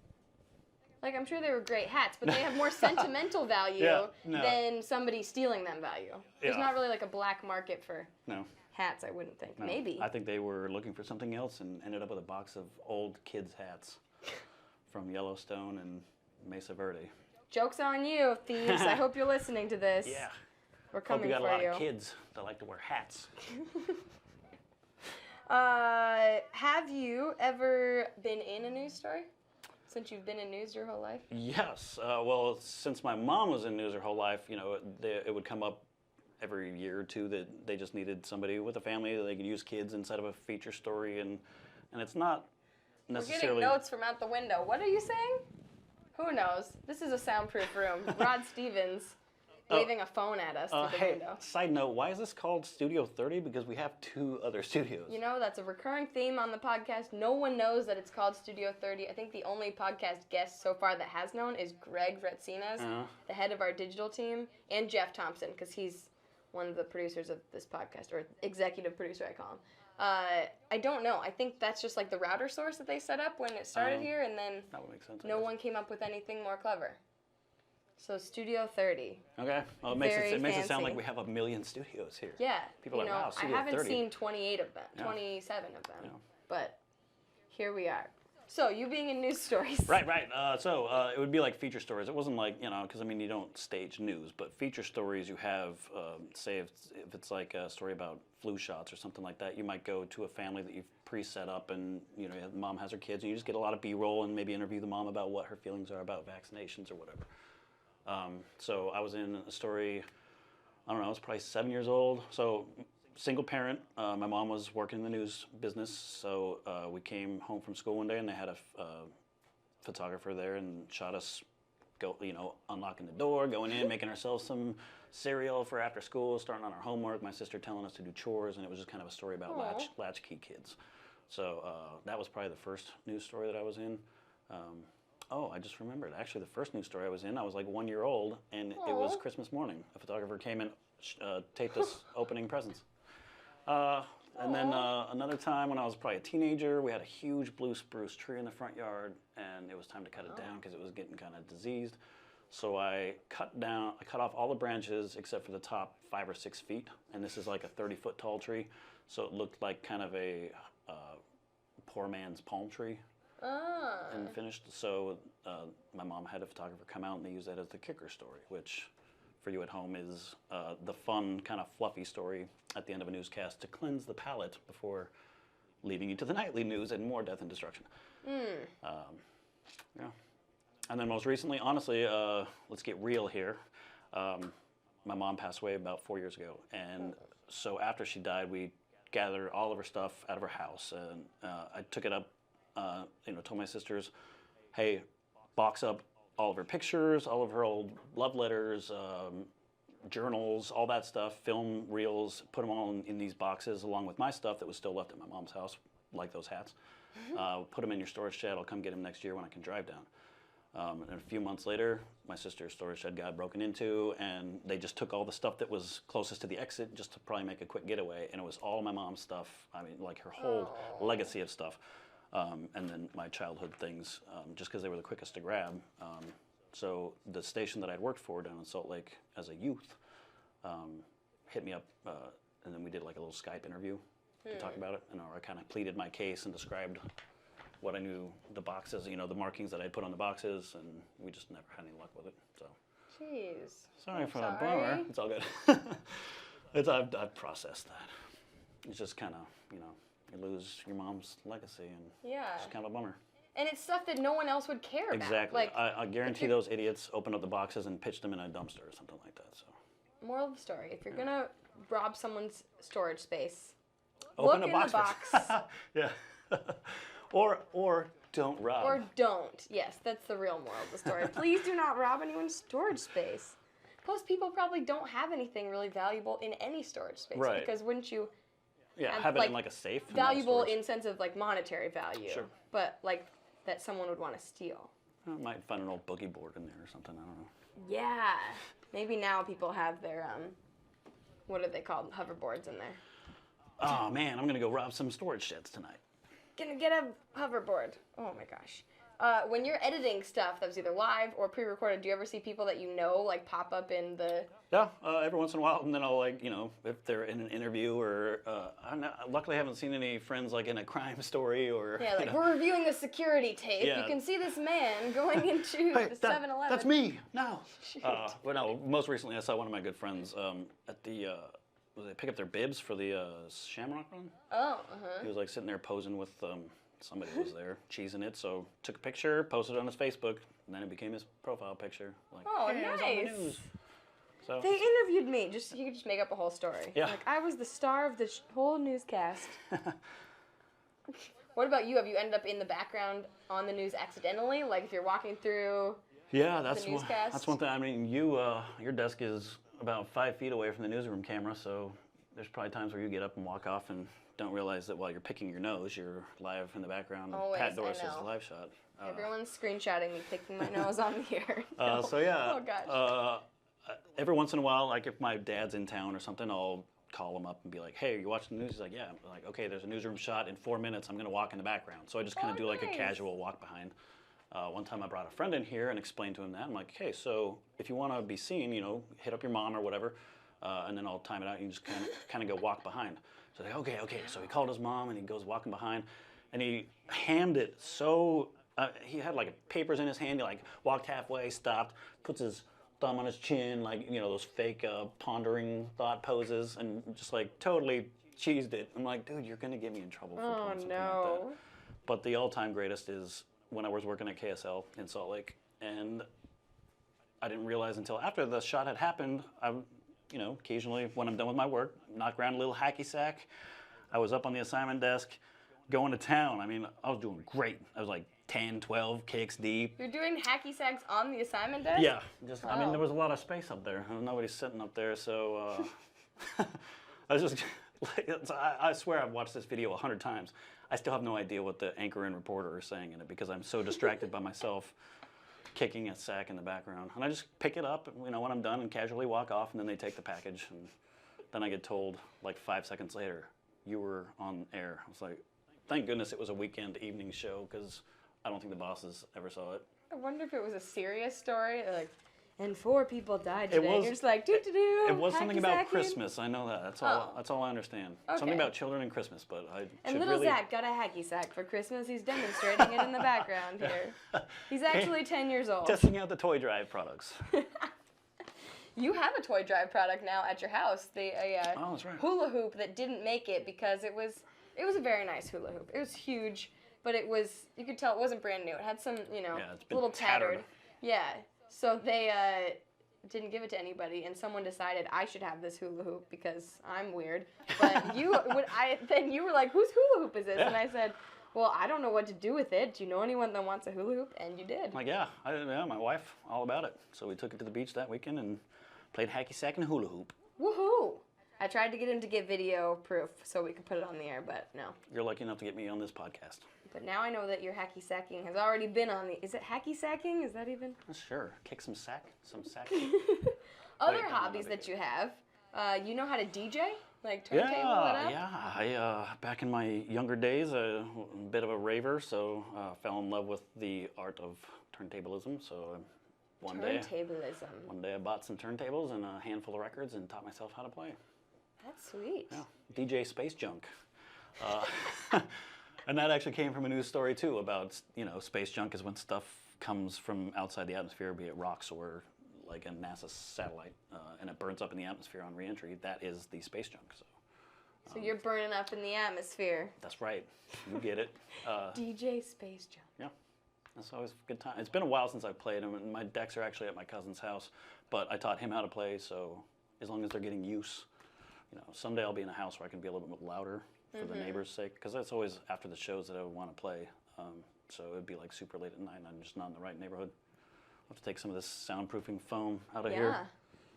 like I'm sure they were great hats, but they have more sentimental value than somebody stealing them value. There's not really like a black market for hats, I wouldn't think. No. Maybe. I think they were looking for something else and ended up with a box of old kids' hats from Yellowstone and Mesa Verde. Joke's on you, thieves. I hope you're listening to this. Yeah. We're coming Hope you got for a lot you. of kids that like to wear hats. Have you ever been in a news story? Since you've been in news your whole life? Yes. Well, since my mom was in news her whole life, you know, it would come up every year or two that they just needed somebody with a family that they could use kids inside of a feature story, and it's not necessarily. We're getting notes from out the window. What are you saying? Who knows? This is a soundproof room. Rod Stevens waving a phone at us through the window. Side note, why is this called Studio 30? Because we have 2 other studios. You know, that's a recurring theme on the podcast. No one knows that it's called Studio 30. I think the only podcast guest so far that has known is Greg Vretsinas, the head of our digital team, and Jeff Thompson, because he's one of the producers of this podcast, or executive producer, I call him. I don't know. I think that's just like the router source that they set up when it started here, and then that would make sense, no one came up with anything more clever. So Studio 30. Okay. Well, it makes it sound like we have a million studios here. Yeah. People are like, wow, Studio I haven't 30. seen 28 of them, 27 of them, but here we are. So, you being in news stories. Right. So it would be like feature stories. It wasn't like, because I mean, you don't stage news, but feature stories you have, say if it's like a story about flu shots or something like that, you might go to a family that you've pre-set up and, the mom has her kids and you just get a lot of B-roll and maybe interview the mom about what her feelings are about vaccinations or whatever. So I was in a story, I don't know, I was probably 7 years old. So single parent, my mom was working in the news business, so we came home from school one day and they had a photographer there and shot us unlocking the door, going in, making ourselves some cereal for after school, starting on our homework, my sister telling us to do chores, and it was just kind of a story about latchkey kids. So that was probably the first news story that I was in. I just remembered. Actually, the first news story I was in, I was like 1 year old, and it was Christmas morning. A photographer came and taped us opening presents. And then another time when I was probably a teenager, we had a huge blue spruce tree in the front yard, and it was time to cut it down because it was getting kind of diseased. So I cut off all the branches except for the top 5 or 6 feet, and this is like a 30-foot tall tree, so it looked like kind of a poor man's palm tree. And finished. So my mom had a photographer come out and they used that as the kicker story, which for you at home is the fun, kind of fluffy story at the end of a newscast to cleanse the palate before leading you to the nightly news and more death and destruction. Yeah. And then most recently, honestly, let's get real here. My mom passed away about 4 years ago, and so after she died, we gathered all of her stuff out of her house, and I took it up. Told my sisters, hey, box up all of her pictures, all of her old love letters, journals, all that stuff, film reels, put them all in these boxes along with my stuff that was still left at my mom's house, like those hats. Put them in your storage shed. I'll come get them next year when I can drive down. And a few months later, my sister's storage shed got broken into, and they just took all the stuff that was closest to the exit just to probably make a quick getaway, and it was all my mom's stuff. I mean, like her whole legacy of stuff. And then my childhood things, just because they were the quickest to grab. So the station that I'd worked for down in Salt Lake as a youth hit me up, and then we did like a little Skype interview to talk about it. And I kind of pleaded my case and described what I knew, the boxes, the markings that I'd put on the boxes, and we just never had any luck with it. So. Jeez. Sorry for the bummer. It's all good. I've processed that. It's just kind of, you lose your mom's legacy, and it's kind of a bummer. And it's stuff that no one else would care about. Exactly. Like, I guarantee those idiots opened up the boxes and pitched them in a dumpster or something like that. So. Moral of the story: if you're gonna rob someone's storage space, Open look a in box the box. Yeah. or don't rob. Or don't. Yes, that's the real moral of the story. Please do not rob anyone's storage space. Plus, people probably don't have anything really valuable in any storage space. Right. Because wouldn't you have it in like a safe? valuable in sense of like monetary value. Sure. But like that someone would want to steal. I might find an old boogie board in there or something. I don't know. Yeah. Maybe now people have their, what are they called? Hoverboards in there. Oh man, I'm gonna go rob some storage sheds tonight. Gonna get a hoverboard. Oh my gosh. When you're editing stuff that was either live or pre-recorded, do you ever see people that you know like pop up in the? Yeah, every once in a while, and then I'll if they're in an interview or luckily I haven't seen any friends like in a crime story or. Yeah, like we're reviewing the security tape. Yeah. You can see this man going into the 7-Eleven. That's me. No. Well, no. Most recently, I saw one of my good friends at the. They pick up their bibs for the Shamrock Run. Oh, He was like sitting there posing with somebody was there cheesing it. So took a picture, posted it on his Facebook, and then it became his profile picture. Like, oh, hey, I was on the news. So They interviewed me. You could just make up a whole story. Yeah. Like I was the star of the whole newscast. What about you? Have you ended up in the background on the news accidentally? Like if you're walking through. Yeah, that's newscast? one thing. I mean, your desk is about 5 feet away from the newsroom camera, so there's probably times where you get up and walk off and don't realize that while you're picking your nose, you're live in the background. Always, Pat Doris I is know. live shot. Everyone's screenshotting me picking my nose on the air. So yeah. Oh gosh. Every once in a while, like if my dad's in town or something, I'll call him up and be like, "Hey, you watching the news?" He's like, "Yeah." I'm like, "Okay, there's a newsroom shot in 4 minutes. I'm gonna walk in the background." So I just kind of do like a nice. casual walk behind. One time I brought a friend in here and explained to him that. I'm like, "Okay, so if you want to be seen, hit up your mom or whatever, and then I'll time it out. You just kind of go walk behind." So like, okay. So he called his mom and he goes walking behind, and he hammed it so. He had like papers in his hand. He like walked halfway, stopped, puts his thumb on his chin, like those fake pondering thought poses, and just like totally cheesed it. I'm like, dude, you're gonna get me in trouble for pulling something like that. But the all-time greatest is when I was working at KSL in Salt Lake, and I didn't realize until after the shot had happened. Occasionally when I'm done with my work, knock around a little hacky sack. I was up on the assignment desk, going to town. I mean, I was doing great. I was like 10, 12 kicks deep. You're doing hacky sacks on the assignment desk? Yeah, I mean, there was a lot of space up there. Nobody's sitting up there, so I was just. I swear I've watched this video 100 times. I still have no idea what the anchor and reporter are saying in it because I'm so distracted by myself kicking a sack in the background. And I just pick it up, when I'm done, and casually walk off, and then they take the package. And then I get told, like 5 seconds later, "You were on air." I was like, thank goodness it was a weekend evening show because I don't think the bosses ever saw it. I wonder if it was a serious story, like, and 4 people died today. was- You're just like, doo-doo-doo. It was something about hacky-sacking. Christmas. I know that. That's all I understand. Something Okay. about children and Christmas, but I And should little really. Zach got a hacky sack for Christmas. He's demonstrating it in the background here. He's actually 10 years old. Testing out the toy drive products. You have a toy drive product now at your house. Oh, that's right. Hula hoop that didn't make it because it was a very nice hula hoop. It was huge, but you could tell it wasn't brand new. It had some, it's been little tattered. tattered. Yeah. So they didn't give it to anybody, and someone decided I should have this hula hoop because I'm weird. But then you were like, "Whose hula hoop is this?" Yeah. And I said, "Well, I don't know what to do with it. Do you know anyone that wants a hula hoop?" And you did. Like, yeah, my wife, all about it. So we took it to the beach that weekend and played hacky sack and hula hoop. Woohoo! I tried to get him to get video proof so we could put it on the air, but no. You're lucky enough to get me on this podcast. But now I know that your hacky sacking has already been on the. Is it hacky sacking? Is that even? Sure, kick some sack. Other Wait, no, hobbies not that you have, you know how to DJ? Like turntable it up? Yeah. I back in my younger days, a bit of a raver, so fell in love with the art of turntablism. So one day I bought some turntables and a handful of records and taught myself how to play. That's sweet. Yeah, DJ Space Junk. And that actually came from a news story too about, space junk is when stuff comes from outside the atmosphere, be it rocks or like a NASA satellite, and it burns up in the atmosphere on reentry. That is the space junk. So you're burning up in the atmosphere. That's right. You get it. DJ Space Junk. Yeah. That's always a good time. It's been a while since I've played, and my decks are actually at my cousin's house, but I taught him how to play, so as long as they're getting use, someday I'll be in a house where I can be a little bit louder for the neighbors' sake, because that's always after the shows that I would want to play. So it would be like super late at night, and I'm just not in the right neighborhood. I'll have to take some of this soundproofing foam out of here.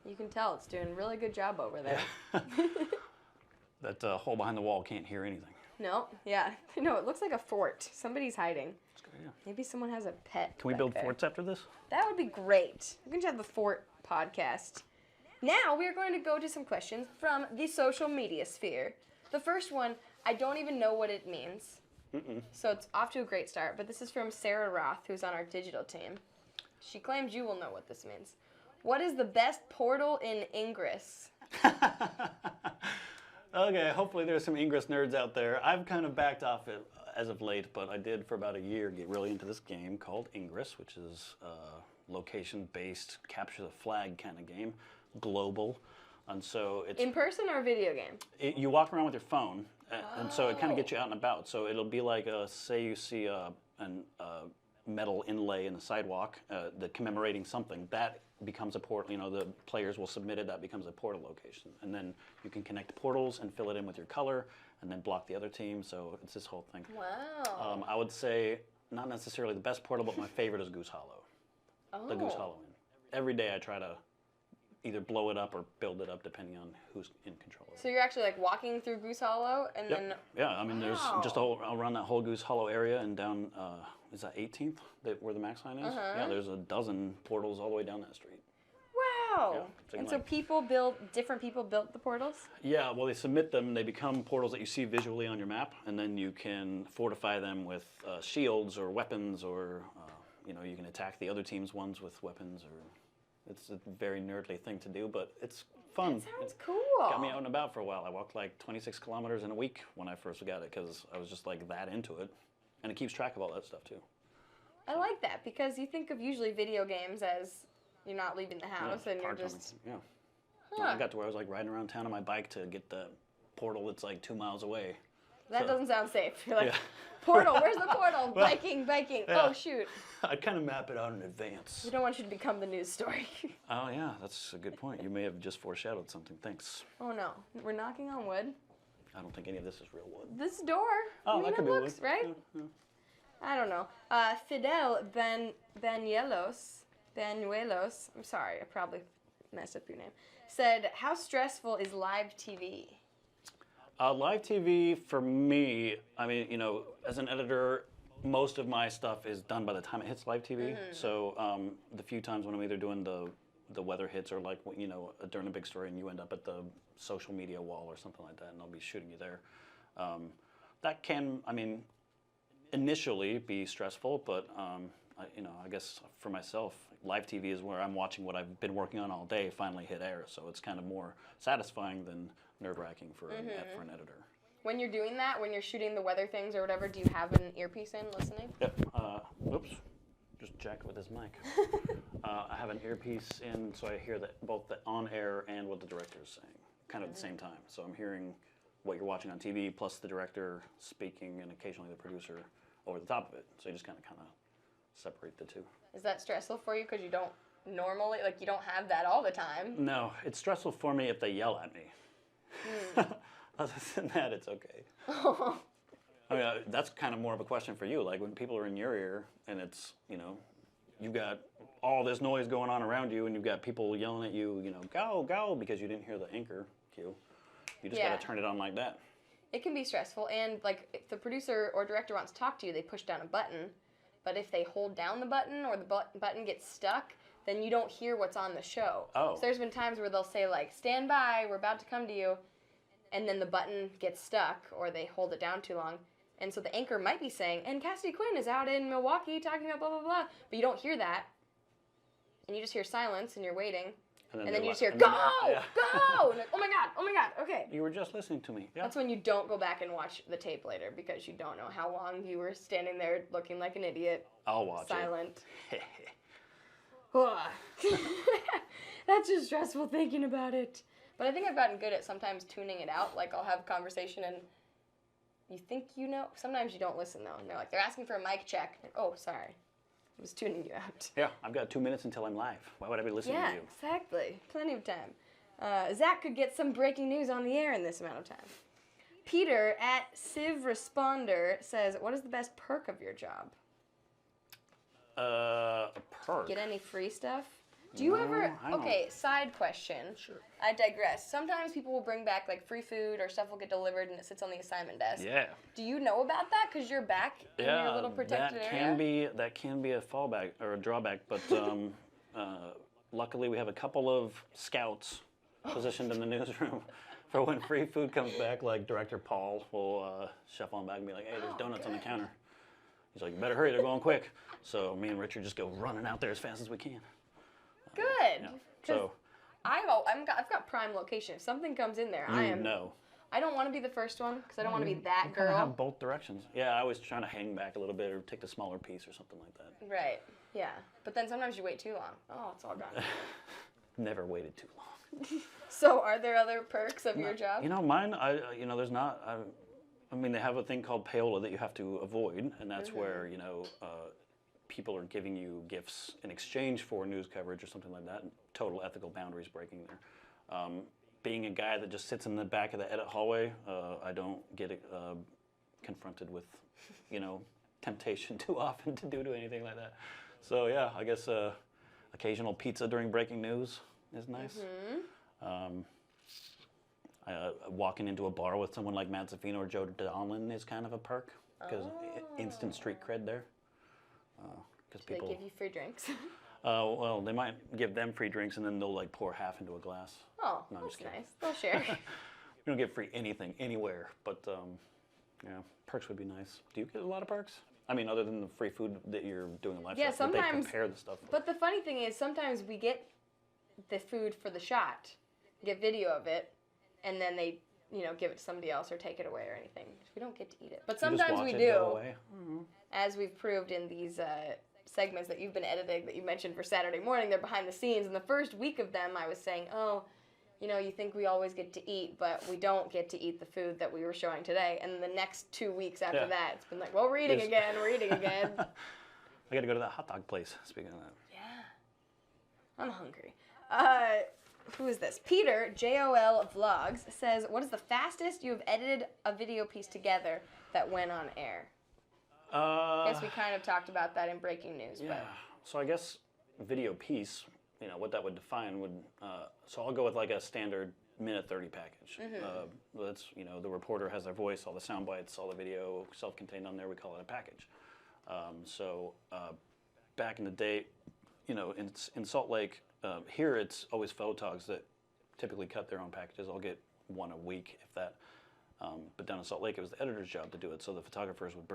Yeah, you can tell it's doing a really good job over there. That hole behind the wall can't hear anything. No, yeah. No, it looks like a fort. Somebody's hiding. That's good, yeah. Maybe someone has a pet. Can we build forts after this? That would be great. We can just have the fort podcast. Now we are going to go to some questions from the social media sphere. The first one, I don't even know what it means. So it's off to a great start, but this is from Sarah Roth, who's on our digital team. She claims you will know what this means. What is the best portal in Ingress? Okay, hopefully there's some Ingress nerds out there. I've kind of backed off it as of late, but I did for about a year get really into this game called Ingress, which is a location-based, capture the flag kind of game, global. And so it's in person or a video game? You walk around with your phone, and so it kind of gets you out and about. So it'll be like, say you see a metal inlay in the sidewalk that commemorating something. That becomes a portal. The players will submit it. That becomes a portal location, and then you can connect portals and fill it in with your color, and then block the other team. So it's this whole thing. Wow. I would say not necessarily the best portal, but my favorite is Goose Hollow. The Goose Hollow Inn. Every day I try to either blow it up or build it up, depending on who's in control of it. So you're actually like walking through Goose Hollow, and then yeah. I mean, there's just around that whole Goose Hollow area and down. Is that 18th? Where the max line is? Yeah, there's a dozen portals all the way down that street. Wow. Yeah, and so different people built the portals? Yeah, well, they submit them. They become portals that you see visually on your map, and then you can fortify them with shields or weapons, or you can attack the other team's ones with weapons. Or it's a very nerdly thing to do, but it's fun. That sounds cool. Got me out and about for a while. I walked like 26 kilometers in a week when I first got it, because I was just like that into it. And it keeps track of all that stuff, too. I like that, because you think of usually video games as you're not leaving the house and you're just... Yeah. I got to where I was like riding around town on my bike to get the portal that's like 2 miles away. That doesn't sound safe. You're like, portal, where's the portal? Well, biking. Yeah. Oh, shoot. I'd kind of map it out in advance. We don't want you to become the news story. Oh, yeah, that's a good point. You may have just foreshadowed something. Thanks. Oh, no. We're knocking on wood. I don't think any of this is real wood. This door. Oh, that could be wood. Right? Yeah. I don't know. Fidel Banuelos, I'm sorry, I probably messed up your name, said, how stressful is live TV? Live TV, for me, I mean, as an editor, most of my stuff is done by the time it hits live TV. So the few times when I'm either doing the weather hits, or like, during a big story and you end up at the social media wall or something like that, and I'll be shooting you there. That can, initially be stressful, but I guess for myself, live TV is where I'm watching what I've been working on all day finally hit air. So it's kind of more satisfying than nerve-wracking for an editor. When you're doing that, when you're shooting the weather things or whatever, do you have an earpiece in listening? Yep. Oops. Just jacked with his mic. I have an earpiece in, so I hear both the on-air and what the director is saying, kind of at the same time. So I'm hearing what you're watching on TV, plus the director speaking, and occasionally the producer over the top of it. So you just kind of separate the two. Is that stressful for you, because you don't normally, you don't have that all the time? No, it's stressful for me if they yell at me. Other than that, it's okay. That's kind of more of a question for you. Like when people are in your ear and it's, you've got all this noise going on around you and you've got people yelling at you, go, go, because you didn't hear the anchor cue. You just got to turn it on like that. It can be stressful, and if the producer or director wants to talk to you, they push down a button. But if they hold down the button or the button gets stuck, then you don't hear what's on the show. Oh. So there's been times where they'll say stand by, we're about to come to you, and then the button gets stuck or they hold it down too long. And so the anchor might be saying, and Cassidy Quinn is out in Milwaukee talking about blah, blah, blah. But you don't hear that. And you just hear silence and you're waiting. And then you just hear, go, go! And oh my God, okay. You were just listening to me. Yeah. That's when you don't go back and watch the tape later, because you don't know how long you were standing there looking like an idiot. I'll watch silent. That's just stressful thinking about it. But I think I've gotten good at sometimes tuning it out. I'll have a conversation and you think you know. Sometimes you don't listen, though. And they're asking for a mic check. And, oh, sorry. was tuning you out. Yeah, I've got 2 minutes until I'm live. Why would I be listening to you? Yeah, exactly. Plenty of time. Zach could get some breaking news on the air in this amount of time. Peter at Civ Responder says, what is the best perk of your job? A perk? Get any free stuff? Do you ever... Okay, side question. Sure. I digress. Sometimes people will bring back like free food or stuff will get delivered and it sits on the assignment desk. Yeah. Do you know about that? Because you're back in your little protected area? That can be a fallback or a drawback, but luckily we have a couple of scouts positioned in the newsroom for when free food comes back. Like Director Paul will shuffle on back and be like, "Hey, there's donuts on the counter." He's like, "You better hurry, they're going quick." So me and Richard just go running out there as fast as we can. Good. Yeah. So I've got prime location. If something comes in there, I don't want to be the first one because I don't want to be that girl. Kind of have both directions. Yeah, I was trying to hang back a little bit or take the smaller piece or something like that. Right. Yeah. But then sometimes you wait too long. Oh, it's all gone. Never waited too long. So, are there other perks of your job? You know, mine. There's not. I mean, they have a thing called payola that you have to avoid, and that's where people are giving you gifts in exchange for news coverage or something like that. Total ethical boundaries breaking there. Being a guy that just sits in the back of the edit hallway, I don't get confronted with, temptation too often to do anything like that. So yeah, I guess occasional pizza during breaking news is nice. Walking into a bar with someone like Matt Zaffino or Joe Donlin is kind of a perk because instant street cred there. They give you free drinks. Well, they might give them free drinks and then they'll like pour half into a glass. Oh, no, that's nice. They'll share. We don't get free anything anywhere, but perks would be nice. Do you get a lot of perks? I mean, other than the free food that you're doing a live yeah, shot, sometimes they prepare the stuff. But the funny thing is, sometimes we get the food for the shot, get video of it, and then they, give it to somebody else or take it away or anything. We don't get to eat it, but sometimes we do, as we've proved in these segments that you've been editing that you mentioned for Saturday morning. They're behind the scenes. In the first week of them, I was saying, you think we always get to eat, but we don't get to eat the food that we were showing today. And the next 2 weeks after that, it's been like, well, we're eating again. I got to go to that hot dog place, speaking of that. Yeah. I'm hungry. Who is this? Peter, JOL Vlogs, says, what is the fastest you have edited a video piece together that went on air? I guess we kind of talked about that in breaking news. Yeah. But. So I guess video piece, what that would define would, so I'll go with like a standard minute 30 package. That's, the reporter has their voice, all the sound bites, all the video self-contained on there, we call it a package. Back in the day, in Salt Lake, here it's always photogs that typically cut their own packages. I'll get one a week, if that. But down in Salt Lake, it was the editor's job to do it. So the photographers would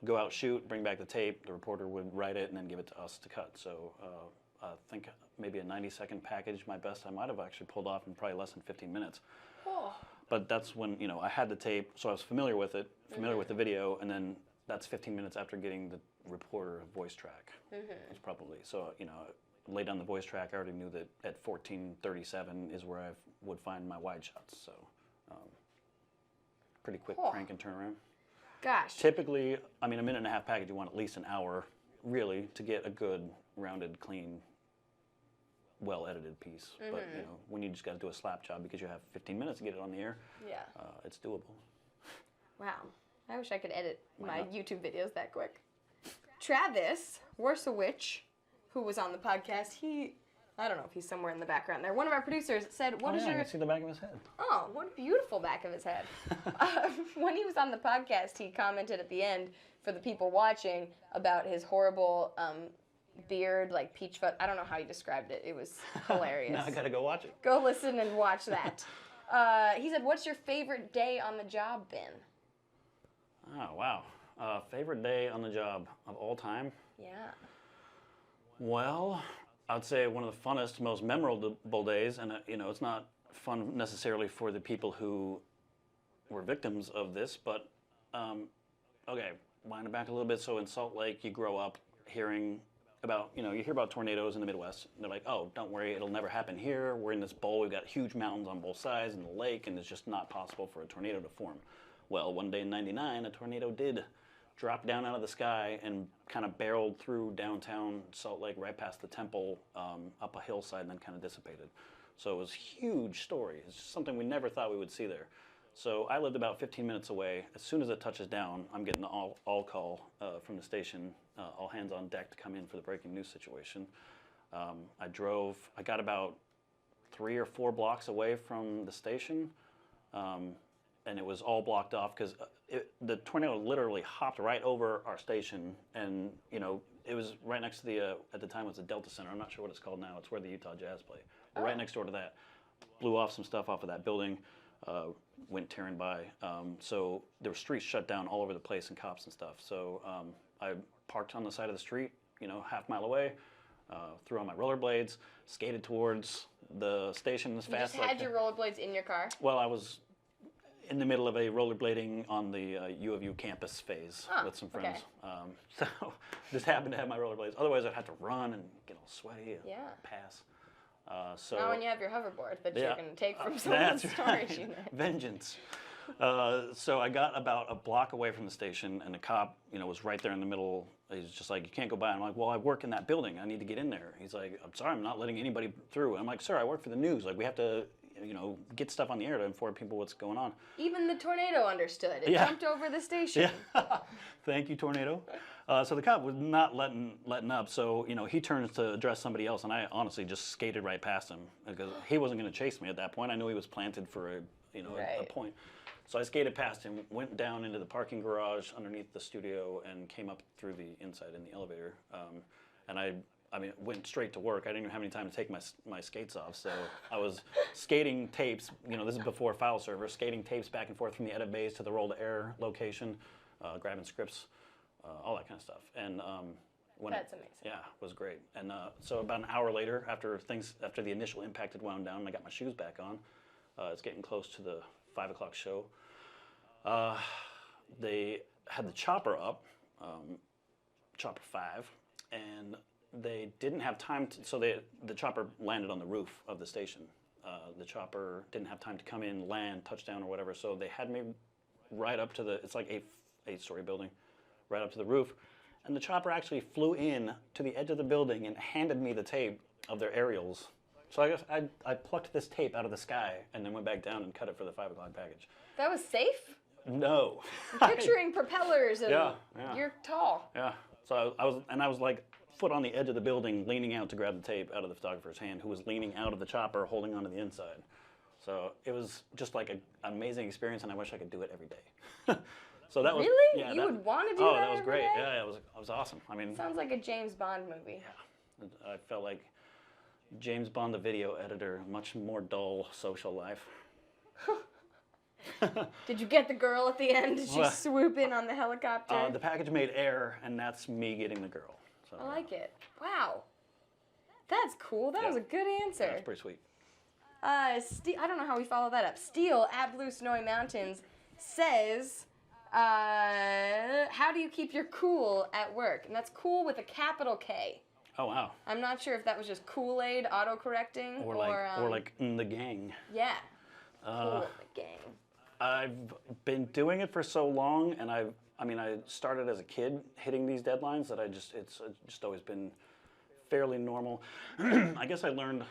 go out, shoot, bring back the tape. The reporter would write it and then give it to us to cut. So I think maybe a 90-second package, my best, I might have actually pulled off in probably less than 15 minutes. Oh. But that's when, I had the tape, so I was familiar with it, with the video, and then that's 15 minutes after getting the reporter voice track. It's probably, so, lay down the voice track, I already knew that at 14:37 is where I would find my wide shots. So pretty quick crank and turnaround. Gosh. Typically, a minute and a half package, you want at least an hour, really, to get a good, rounded, clean, well-edited piece. But, when you just got to do a slap job because you have 15 minutes to get it on the air, it's doable. Wow. I wish I could edit my YouTube videos that quick. Travis Worsowich, who was on the podcast, I don't know if he's somewhere in the background there. One of our producers said, I can see the back of his head. Oh, what a beautiful back of his head. When he was on the podcast, he commented at the end for the people watching about his horrible beard, like peach fuzz. I don't know how he described it. It was hilarious. Now I gotta go watch it. Go listen and watch that. He said, what's your favorite day on the job been? Oh, wow. Favorite day on the job of all time? Yeah. Well, I'd say one of the funnest, most memorable days, and it's not fun necessarily for the people who were victims of this, but okay, wind it back a little bit. So in Salt Lake, you grow up hearing about, you hear about tornadoes in the Midwest. And they're like, oh, don't worry, it'll never happen here. We're in this bowl, we've got huge mountains on both sides and the lake, and it's just not possible for a tornado to form. Well, one day in '99, a tornado did dropped down out of the sky and kind of barreled through downtown Salt Lake, right past the temple, up a hillside, and then kind of dissipated. So it was a huge story. It's just something we never thought we would see there. So I lived about 15 minutes away. As soon as it touches down, I'm getting an all call from the station, all hands on deck to come in for the breaking news situation. I got about 3 or 4 blocks away from the station, and it was all blocked off because the tornado literally hopped right over our station, and it was right next to the at the time it was the Delta Center. I'm not sure what it's called now. It's where the Utah Jazz play. Oh. Right next door to that, blew off some stuff off of that building, went tearing by. So there were streets shut down all over the place and cops and stuff. So I parked on the side of the street, half mile away. Threw on my rollerblades, skated towards the station as fast as I could. You just had your rollerblades in your car? Well, I was in the middle of a rollerblading on the U of U campus phase with some friends. Okay. So just happened to have my rollerblades. Otherwise, I'd have to run and get all sweaty and pass. So now when you have your hoverboard that you're going to take from someone's storage unit. Vengeance. So I got about a block away from the station, and the cop, was right there in the middle. He's just like, you can't go by. I'm like, well, I work in that building. I need to get in there. He's like, I'm sorry, I'm not letting anybody through. And I'm like, sir, I work for the news. Like, we have to, get stuff on the air to inform people what's going on. Even the tornado understood. It jumped over the station. Yeah. Thank you, tornado. So the cop was not letting up. So, he turns to address somebody else, and I honestly just skated right past him because he wasn't going to chase me at that point. I knew he was planted for a point. So I skated past him, went down into the parking garage underneath the studio, and came up through the inside in the elevator. And I went straight to work. I didn't even have any time to take my skates off. So I was skating tapes. This is before file server. Skating tapes back and forth from the edit bays to the roll to air location, grabbing scripts, all that kind of stuff. And that's amazing. Yeah, it was great. And so about an hour later, after the initial impact had wound down, and I got my shoes back on. It's getting close to the 5 o'clock show. They had the chopper up, chopper 5, and they didn't have time to, so the chopper landed on the roof of the station. The chopper didn't have time to come in, land, touchdown, or whatever, so they had me right up to it's like a 8-story building, right up to the roof, and the chopper actually flew in to the edge of the building and handed me the tape of their aerials. So I guess I plucked this tape out of the sky and then went back down and cut it for the 5 o'clock package. That was safe? No. I'm picturing propellers and you're tall. Yeah. So I was like foot on the edge of the building, leaning out to grab the tape out of the photographer's hand, who was leaning out of the chopper, holding onto the inside. So it was just like an amazing experience, and I wish I could do it every day. So that was really? Yeah, you would want to do that? Oh, that was great. Day? Yeah, it was awesome. I mean, sounds like a James Bond movie. Yeah, I felt like James Bond, the video editor, much more dull social life. Did you get the girl at the end? Did she swoop in on the helicopter? The package made air, and that's me getting the girl. So, I like it. Wow. That's cool. That was a good answer. Yeah, that's pretty sweet. I don't know how we follow that up. Steel at Blue Snowy Mountains says, how do you keep your cool at work? And that's cool with a capital K. Oh, wow. I'm not sure if that was just Kool-Aid auto-correcting or like the gang. Yeah. Cool, the gang. I've been doing it for so long, and I started as a kid hitting these deadlines that it's just always been fairly normal. I guess I learned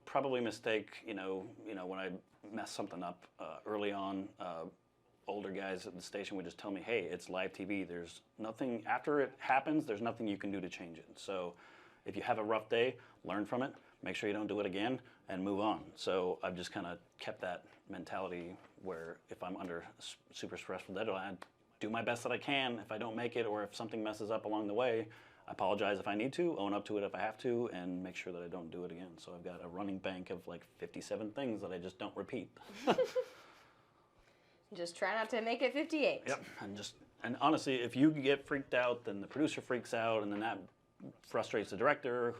probably mistake, when I messed something up early on. Older guys at the station would just tell me, hey, it's live TV. There's nothing, after it happens, there's nothing you can do to change it. So if you have a rough day, learn from it, make sure you don't do it again, and move on. So I've just kind of kept that mentality where if I'm under a super stressful deadline, I do my best that I can. If I don't make it, or if something messes up along the way, I apologize if I need to, own up to it if I have to, and make sure that I don't do it again. So I've got a running bank of like 57 things that I just don't repeat. Just try not to make it 58. Yep, and honestly, if you get freaked out, then the producer freaks out, and then that frustrates the director,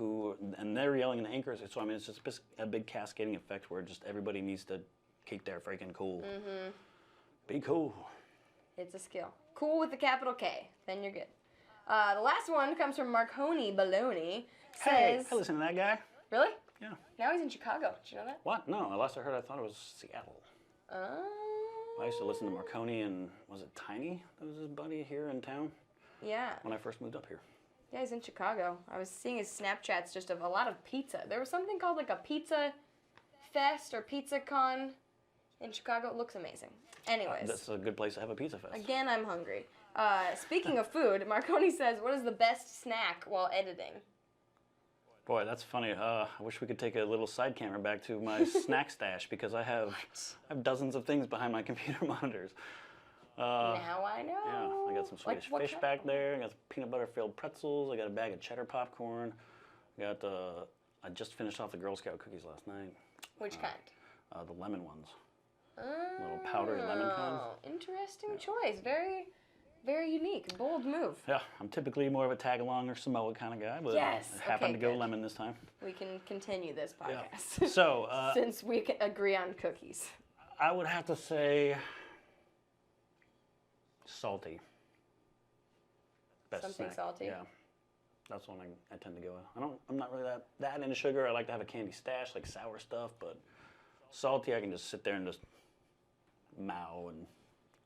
and they're yelling at the anchors. So it's just a big cascading effect where just everybody needs to keep their freaking cool. Mm-hmm. Be cool. It's a skill. Cool with the capital K. Then you're good. The last one comes from Marconi Baloney. Says, hey, I listen to that guy. Really? Yeah. Now he's in Chicago. Did you know that? What? No, last I heard, I thought it was Seattle. I used to listen to Marconi and, was it Tiny? That was his buddy here in town Yeah. when I first moved up here. Yeah, he's in Chicago. I was seeing his Snapchats just of a lot of pizza. There was something called like a pizza fest or pizza con in Chicago. It looks amazing. Anyways. That's a good place to have a pizza fest. Again, I'm hungry. Speaking of food, Marconi says, what is the best snack while editing? Boy, that's funny. I wish we could take a little side camera back to my snack stash because I have dozens of things behind my computer monitors. Now I know. Yeah, I got some Swedish fish back there. I got some peanut butter filled pretzels. I got a bag of cheddar popcorn. I just finished off the Girl Scout cookies last night. Which kind? The lemon ones. Little powdery lemon kind. Interesting choice. Very, very unique. Bold move. Yeah, I'm typically more of a tag-along or Samoa kind of guy, but yes. I happened to go lemon this time. We can continue this podcast. Yeah. So, since we can agree on cookies. I would have to say salty. Best Something snack. salty? Yeah. That's one I tend to go with. I'm not really that into sugar. I like to have a candy stash, like sour stuff, but salty I can just sit there and just mow and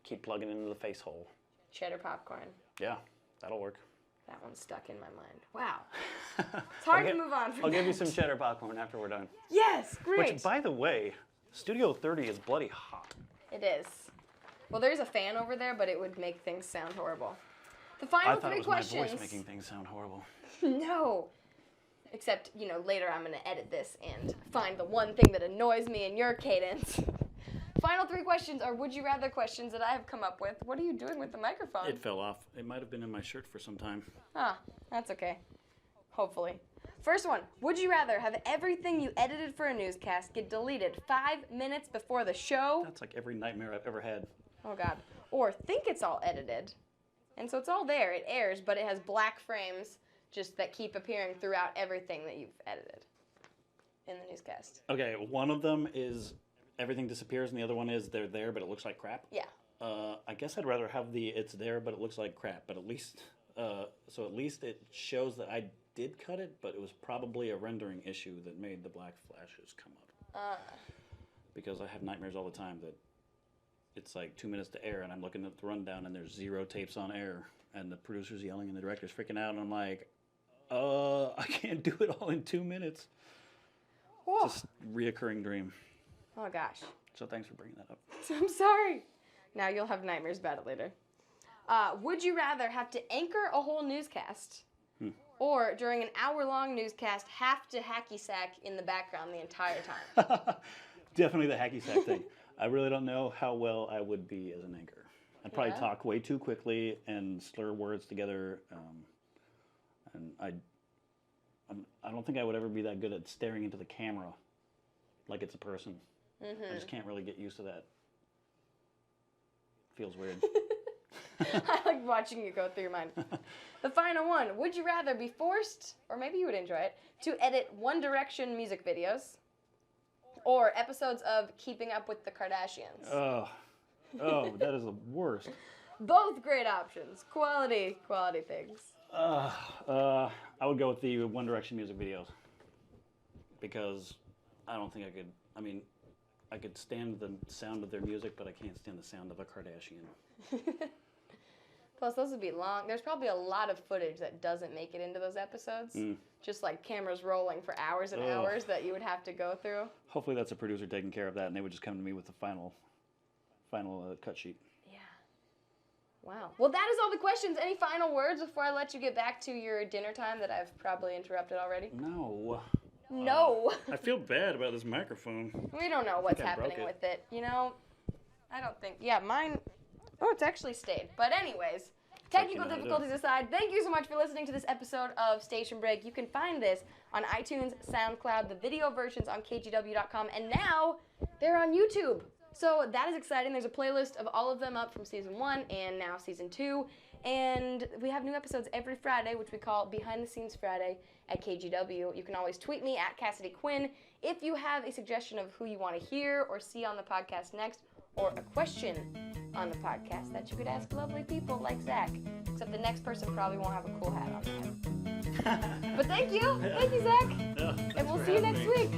keep plugging into the face hole. Cheddar popcorn. Yeah, that'll work. That one's stuck in my mind. Wow. It's hard to move on from I'll that. give you some cheddar popcorn after we're done. Yes, great. Which, by the way, Studio 30 is bloody hot. It is. Well, there's a fan over there, but it would make things sound horrible. The final three questions. My voice making things sound horrible. No. Except, later I'm going to edit this and find the one thing that annoys me in your cadence. Final three questions are would you rather questions that I have come up with. What are you doing with the microphone? It fell off. It might have been in my shirt for some time. Ah, that's okay. Hopefully. First one, would you rather have everything you edited for a newscast get deleted 5 minutes before the show? That's like every nightmare I've ever had. Oh, God. Or think it's all edited. And so it's all there. It airs, but it has black frames just that keep appearing throughout everything that you've edited in the newscast. Okay, one of them is everything disappears, and the other one is they're there, but it looks like crap. Yeah. I guess I'd rather have the it's there, but it looks like crap. But at least it shows that I did cut it, but it was probably a rendering issue that made the black flashes come up. Because I have nightmares all the time that it's like 2 minutes to air, and I'm looking at the rundown, and there's 0 tapes on air, and the producer's yelling, and the director's freaking out, and I'm like, I can't do it all in 2 minutes. Whoa. It's a reoccurring dream. Oh, gosh. So thanks for bringing that up. I'm sorry. Now you'll have nightmares about it later. Would you rather have to anchor a whole newscast or during an hour-long newscast have to hacky sack in the background the entire time? Definitely the hacky sack thing. I really don't know how well I would be as an anchor. I'd probably talk way too quickly and slur words together, and I don't think I would ever be that good at staring into the camera like it's a person. I just can't really get used to that. Feels weird. I like watching you go through your mind. The final one. Would you rather be forced, or maybe you would enjoy it, to edit One Direction music videos or episodes of Keeping Up with the Kardashians? Oh, that is the worst. Both great options. Quality things. I would go with the One Direction music videos because I don't think I could. I mean, I could stand the sound of their music, but I can't stand the sound of a Kardashian. Plus, those would be long. There's probably a lot of footage that doesn't make it into those episodes. Just like cameras rolling for hours and hours that you would have to go through. Hopefully that's a producer taking care of that, and they would just come to me with the final cut sheet. Yeah. Wow. Well, that is all the questions. Any final words before I let you get back to your dinner time that I've probably interrupted already? No. No. I feel bad about this microphone. We don't know what's happening with it. I don't think. Yeah, mine. Oh, it's actually stayed. But anyways, technical difficulties aside, thank you so much for listening to this episode of Station Break. You can find this on iTunes, SoundCloud, the video versions on kgw.com, and now they're on YouTube. So that is exciting. There's a playlist of all of them up from season 1 and now season 2. And we have new episodes every Friday, which we call Behind the Scenes Friday at KGW. You can always tweet me at Cassidy Quinn if you have a suggestion of who you want to hear or see on the podcast next, or a question on the podcast that you could ask lovely people like Zach. Except the next person probably won't have a cool hat on their head. But thank you. Thank you, Zach. Yeah, And we'll see you next week.